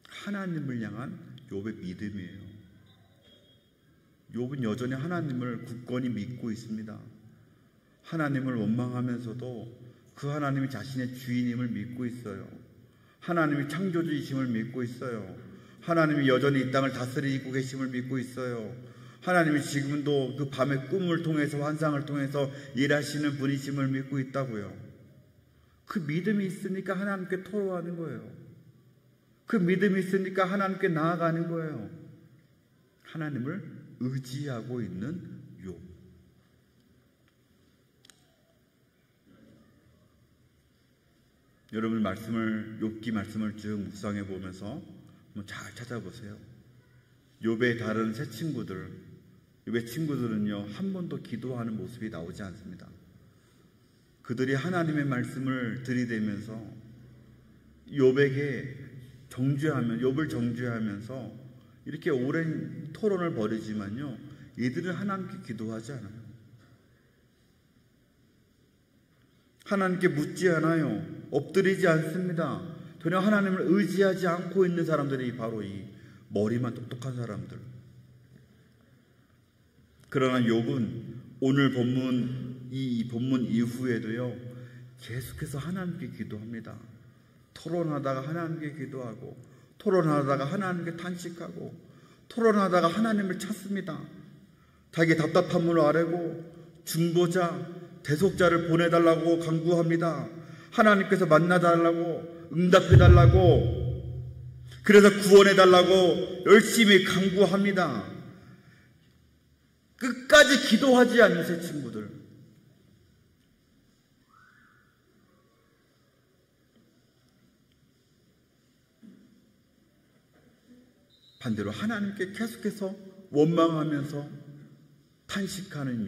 하나님을 향한 욥의 믿음이에요. 욥은 여전히 하나님을 굳건히 믿고 있습니다. 하나님을 원망하면서도 그 하나님이 자신의 주인임을 믿고 있어요. 하나님이 창조주이심을 믿고 있어요. 하나님이 여전히 이 땅을 다스리고 계심을 믿고 있어요. 하나님이 지금도 그 밤의 꿈을 통해서 환상을 통해서 일하시는 분이심을 믿고 있다고요. 그 믿음이 있으니까 하나님께 토로하는 거예요. 그 믿음이 있으니까 하나님께 나아가는 거예요. 하나님을 의지하고 있는 욥. 여러분 욥기 말씀을 쭉 묵상해 보면서 한번 잘 찾아보세요. 욥의 다른 세 친구들, 욥의 친구들은요 한 번도 기도하는 모습이 나오지 않습니다. 그들이 하나님의 말씀을 들이대면서 욥에게 욥을 정죄하면서 이렇게 오랜 토론을 벌이지만요 이들은 하나님께 기도하지 않아요. 하나님께 묻지 않아요. 엎드리지 않습니다. 전혀 하나님을 의지하지 않고 있는 사람들이 바로 이 머리만 똑똑한 사람들. 그러나 욥은 오늘 이 본문 이후에도요 계속해서 하나님께 기도합니다. 토론하다가 하나님께 기도하고 토론하다가 하나님께 탄식하고 토론하다가 하나님을 찾습니다. 자기 답답함을 아뢰고 중보자, 대속자를 보내달라고 간구합니다. 하나님께서 만나달라고 응답해달라고 그래서 구원해달라고 열심히 간구합니다. 끝까지 기도하지 않는 새 친구들. 반대로 하나님께 계속해서 원망하면서 탄식하는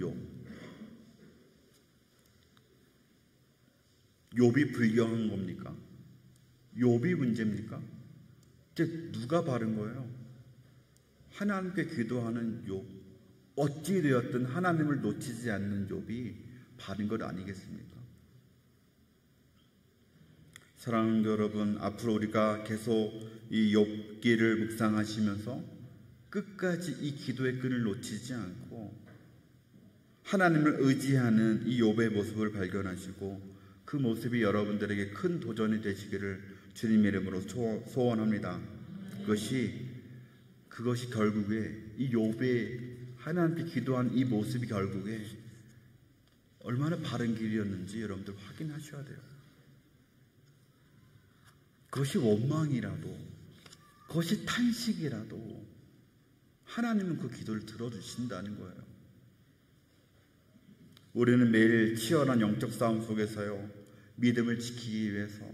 욥이 불경한 겁니까? 욥이 문제입니까? 이제 누가 바른 거예요? 하나님께 기도하는 욥, 어찌 되었든 하나님을 놓치지 않는 욥이 바른 것 아니겠습니까? 사랑하는 여러분, 앞으로 우리가 계속 이 욥기를 묵상하시면서 끝까지 이 기도의 끈을 놓치지 않고 하나님을 의지하는 이 욥의 모습을 발견하시고 그 모습이 여러분들에게 큰 도전이 되시기를 주님의 이름으로 소원합니다. 그것이 결국에 이 욥의 하나님께 기도한 이 모습이 결국에 얼마나 바른 길이었는지 여러분들 확인하셔야 돼요. 그것이 원망이라도, 그것이 탄식이라도 하나님은 그 기도를 들어주신다는 거예요. 우리는 매일 치열한 영적 싸움 속에서요, 믿음을 지키기 위해서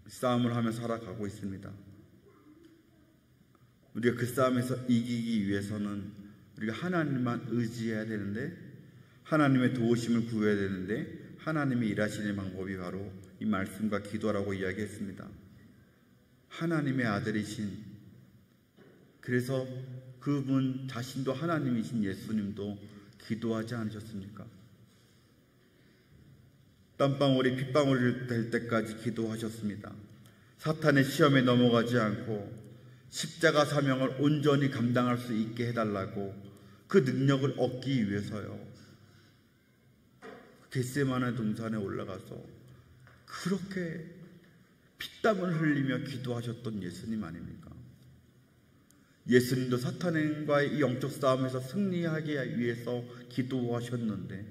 싸움을 하며 살아가고 있습니다. 우리가 그 싸움에서 이기기 위해서는 우리가 하나님만 의지해야 되는데, 하나님의 도우심을 구해야 되는데, 하나님이 일하시는 방법이 바로 이 말씀과 기도라고 이야기했습니다. 하나님의 아들이신, 그래서 그분 자신도 하나님이신 예수님도 기도하지 않으셨습니까? 땀방울이 핏방울이 될 때까지 기도하셨습니다. 사탄의 시험에 넘어가지 않고 십자가 사명을 온전히 감당할 수 있게 해달라고, 그 능력을 얻기 위해서요, 겟세마네 동산에 올라가서 그렇게 피땀을 흘리며 기도하셨던 예수님 아닙니까? 예수님도 사탄과의 이 영적 싸움에서 승리하기 위해서 기도하셨는데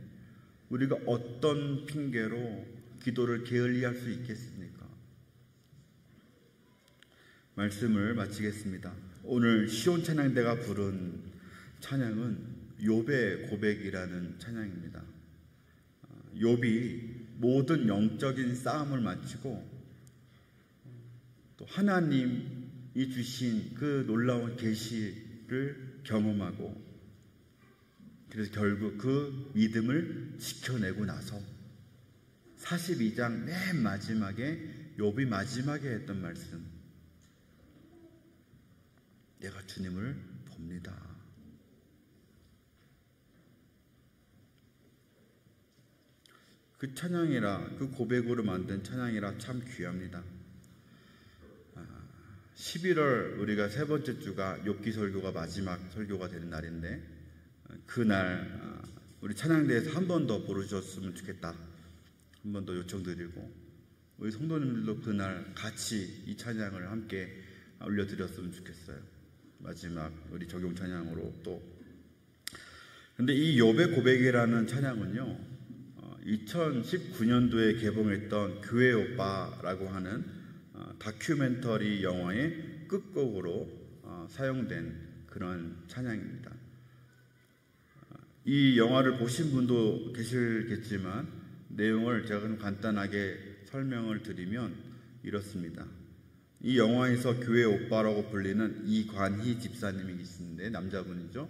우리가 어떤 핑계로 기도를 게을리할 수 있겠습니까? 말씀을 마치겠습니다. 오늘 시온 찬양대가 부른 찬양은 욥의 고백이라는 찬양입니다. 욥이 모든 영적인 싸움을 마치고 또 하나님이 주신 그 놀라운 계시를 경험하고, 그래서 결국 그 믿음을 지켜내고 나서 42장 맨 마지막에 욥이 마지막에 했던 말씀, 내가 주님을 봅니다. 그 찬양이라, 그 고백으로 만든 찬양이라 참 귀합니다. 11월 우리가 세 번째 주가 욥기 설교가 마지막 설교가 되는 날인데, 그날 우리 찬양대에서 한 번 더 부르셨으면 좋겠다, 한 번 더 요청드리고, 우리 성도님들도 그날 같이 이 찬양을 함께 올려드렸으면 좋겠어요. 마지막 우리 적용 찬양으로 또. 근데 이 욥의 고백이라는 찬양은요, 2019년도에 개봉했던 교회 오빠라고 하는 다큐멘터리 영화의 끝곡으로 사용된 그런 찬양입니다. 이 영화를 보신 분도 계시겠지만 내용을 제가 좀 간단하게 설명을 드리면 이렇습니다. 이 영화에서 교회 오빠라고 불리는 이관희 집사님이 계시는데, 남자분이죠.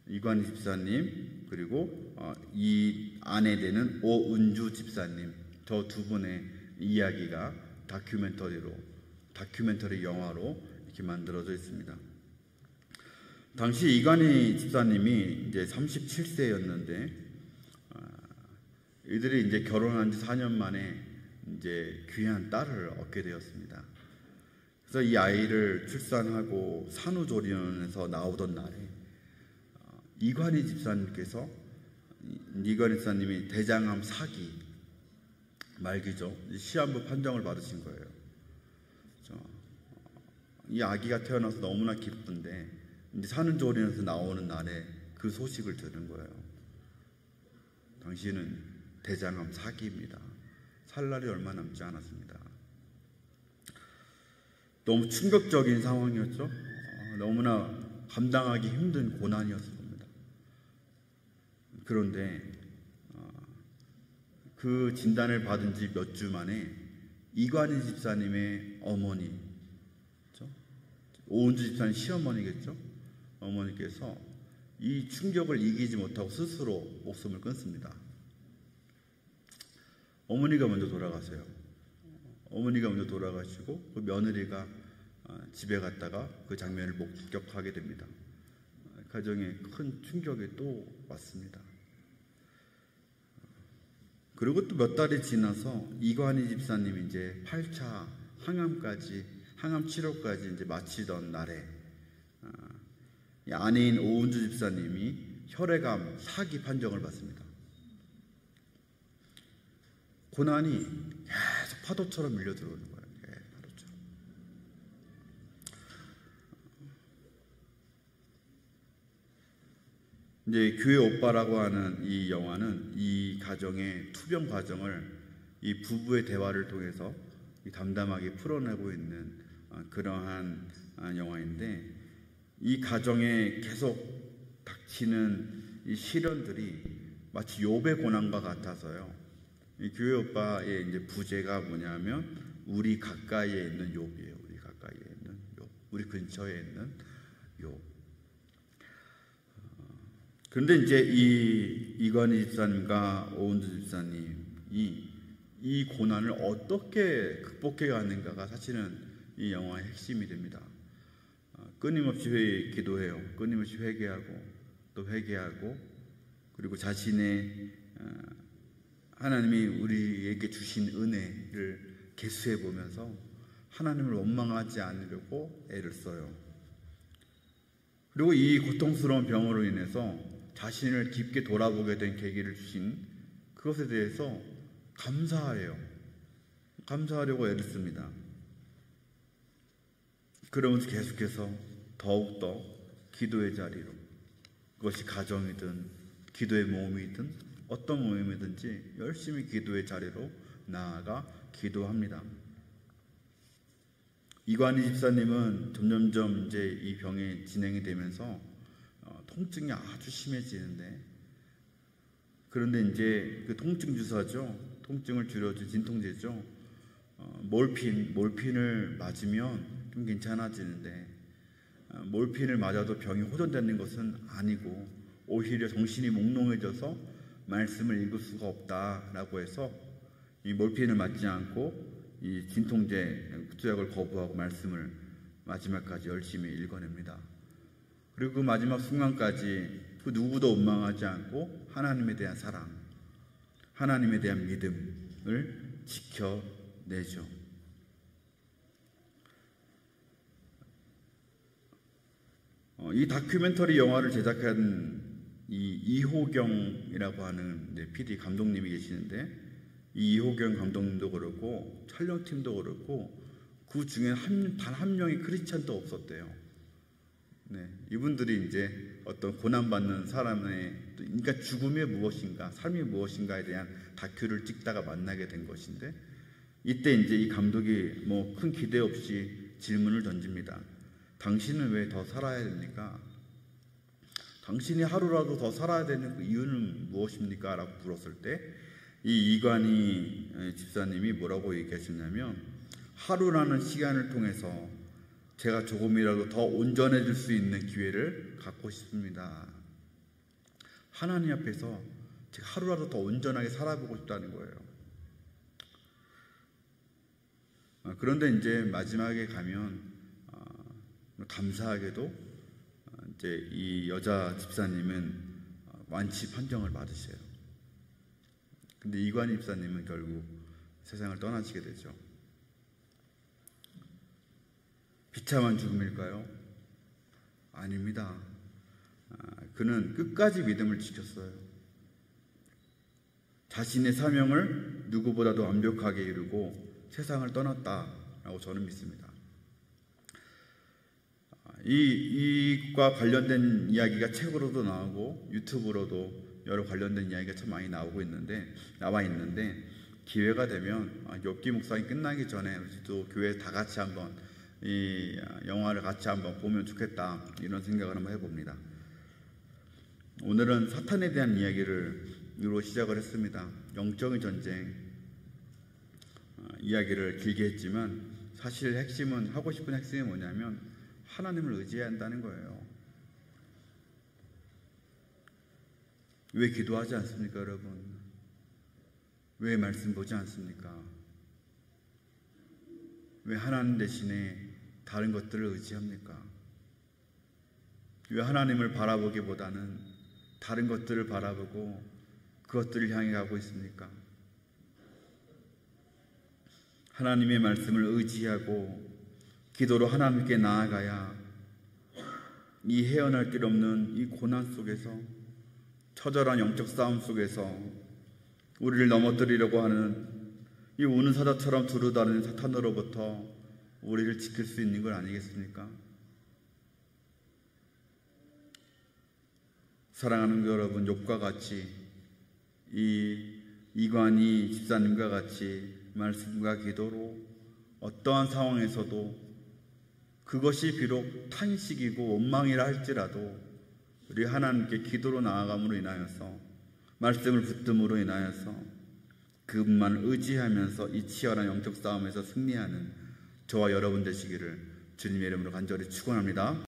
이관희 집사님, 그리고 이 아내 되는 오은주 집사님, 저 두 분의 이야기가 다큐멘터리 영화로 이렇게 만들어져 있습니다. 당시 이관희 집사님이 이제 37세였는데 이들이 이제 결혼한 지 4년 만에 이제 귀한 딸을 얻게 되었습니다. 그래서 이 아이를 출산하고 산후조리원에서 나오던 날에 이관희 집사님께서, 이관희 집사님이 대장암 4기 말기죠. 시한부 판정을 받으신 거예요. 이 아기가 태어나서 너무나 기쁜데 이제 산후조리원에서 나오는 날에 그 소식을 들은 거예요. 당신은 대장암 4기입니다. 살 날이 얼마 남지 않았습니다. 너무 충격적인 상황이었죠. 너무나 감당하기 힘든 고난이었을 겁니다. 그런데 그 진단을 받은 지 몇 주 만에 이관희 집사님의 어머니, 그렇죠? 오은주 집사님 시어머니겠죠? 어머니께서 이 충격을 이기지 못하고 스스로 목숨을 끊습니다. 어머니가 먼저 돌아가세요. 어머니가 먼저 돌아가시고 그 며느리가 집에 갔다가 그 장면을 목격하게 됩니다. 가정에 큰 충격이 또 왔습니다. 그리고 또 몇 달이 지나서 이관희 집사님이 이제 8차 항암 치료까지 이제 마치던 날에 아내인 오은주 집사님이 혈액암 4기 판정을 받습니다. 고난이 계속 파도처럼 밀려 들어오는 거예요. 파도처럼. 이제 교회 오빠라고 하는 이 영화는 이 가정의 투병 과정을 이 부부의 대화를 통해서 담담하게 풀어내고 있는 그러한 영화인데, 이 가정에 계속 닥치는 이 시련들이 마치 욥의 고난과 같아서요. 이 교회 오빠의 이제 부제가 뭐냐면 우리 가까이에 있는 욥이에요. 우리 가까이에 있는 욥, 우리 근처에 있는 욥. 그런데 이제 이관희 집사님과 오은주 집사님이 이 고난을 어떻게 극복해 가는가가 사실은 이 영화의 핵심이 됩니다. 끊임없이 기도해요. 끊임없이 회개하고 또 회개하고, 그리고 자신의 하나님이 우리에게 주신 은혜를 계수해 보면서 하나님을 원망하지 않으려고 애를 써요. 그리고 이 고통스러운 병으로 인해서 자신을 깊게 돌아보게 된 계기를 주신 그것에 대해서 감사하려고 애를 씁니다. 그러면서 계속해서 더욱더 기도의 자리로, 그것이 가정이든 기도의 모임이든 어떤 모임이든지 열심히 기도의 자리로 나아가 기도합니다. 이관희 집사님은 점점점 이제 이 병이 진행이 되면서 통증이 아주 심해지는데, 그런데 이제 그 통증 주사죠. 통증을 줄여준 진통제죠. 몰핀을 맞으면 좀 괜찮아지는데, 몰핀을 맞아도 병이 호전되는 것은 아니고 오히려 정신이 몽롱해져서 말씀을 읽을 수가 없다라고 해서 이 몰핀을 맞지 않고 이 진통제 투약을 거부하고 말씀을 마지막까지 열심히 읽어냅니다. 그리고 그 마지막 순간까지 그 누구도 원망하지 않고 하나님에 대한 사랑, 하나님에 대한 믿음을 지켜내죠. 이 다큐멘터리 영화를 제작한 이 이호경이라고 하는 PD 감독님이 계시는데, 이 이호경 감독님도 그렇고 촬영팀도 그렇고 그 중에 단 한 명의 크리스찬도 없었대요. 이분들이 이제 어떤 고난받는 사람의, 그러니까 죽음이 무엇인가, 삶이 무엇인가에 대한 다큐를 찍다가 만나게 된 것인데, 이때 이제 이 감독이 뭐 큰 기대 없이 질문을 던집니다. 당신은 왜 더 살아야 됩니까? 당신이 하루라도 더 살아야 되는 그 이유는 무엇입니까? 라고 물었을 때 이 이관희 집사님이 뭐라고 얘기하셨냐면, 하루라는 시간을 통해서 제가 조금이라도 더 온전해질 수 있는 기회를 갖고 싶습니다. 하나님 앞에서 제가 하루라도 더 온전하게 살아보고 싶다는 거예요. 그런데 이제 마지막에 가면 감사하게도 이제 이 여자 집사님은 완치 판정을 받으셔요. 근데 이관희 집사님은 결국 세상을 떠나시게 되죠. 비참한 죽음일까요? 아닙니다. 그는 끝까지 믿음을 지켰어요. 자신의 사명을 누구보다도 완벽하게 이루고 세상을 떠났다라고 저는 믿습니다. 이과 관련된 이야기가 책으로도 나오고 유튜브로도 여러 관련된 이야기가 참 많이 나와 있는데 기회가 되면 욥기 묵상이 끝나기 전에 또 교회 다 같이 한번 이 영화를 같이 한번 보면 좋겠다, 이런 생각을 한번 해봅니다. 오늘은 사탄에 대한 이야기로 시작을 했습니다. 영적인 전쟁. 이야기를 길게 했지만 사실 하고 싶은 핵심이 뭐냐면 하나님을 의지해야 한다는 거예요. 왜 기도하지 않습니까, 여러분? 왜 말씀 보지 않습니까? 왜 하나님 대신에 다른 것들을 의지합니까? 왜 하나님을 바라보기보다는 다른 것들을 바라보고 그것들을 향해 가고 있습니까? 하나님의 말씀을 의지하고 기도로 하나님께 나아가야 이 헤어날 길 없는 이 고난 속에서, 처절한 영적 싸움 속에서 우리를 넘어뜨리려고 하는 이 우는 사자처럼 두루다니는 사탄으로부터 우리를 지킬 수 있는 것 아니겠습니까? 사랑하는 여러분, 욥과 같이 이관희 집사님과 같이 말씀과 기도로 어떠한 상황에서도 그것이 비록 탄식이고 원망이라 할지라도 우리 하나님께 기도로 나아감으로 인하여서, 말씀을 붙듦으로 인하여서 그분만 의지하면서 이 치열한 영적 싸움에서 승리하는 저와 여러분 되시기를 주님의 이름으로 간절히 축원합니다.